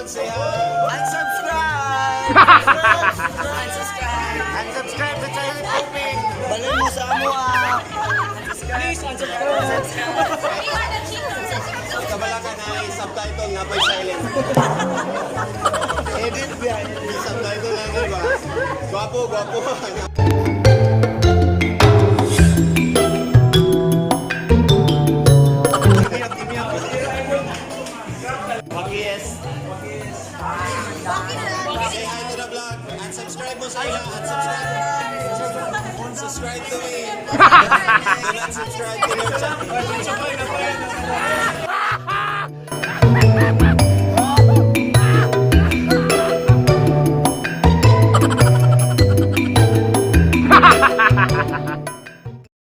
everyone. Say hi. Unsubscribe! Unsubscribe! Unsubscribe sa Charlie Pooping. Balon mo sa amo ah! Please, unsubscribe! Kabalakan ay subtitle na by silent. Edit ba? May subtitle lang diba? Gwapo, gwapo. Yes. Say hi to the vlog. Unsubscribe mo sa ila. Unsubscribe. Subscribe to me. Do not subscribe to your channel.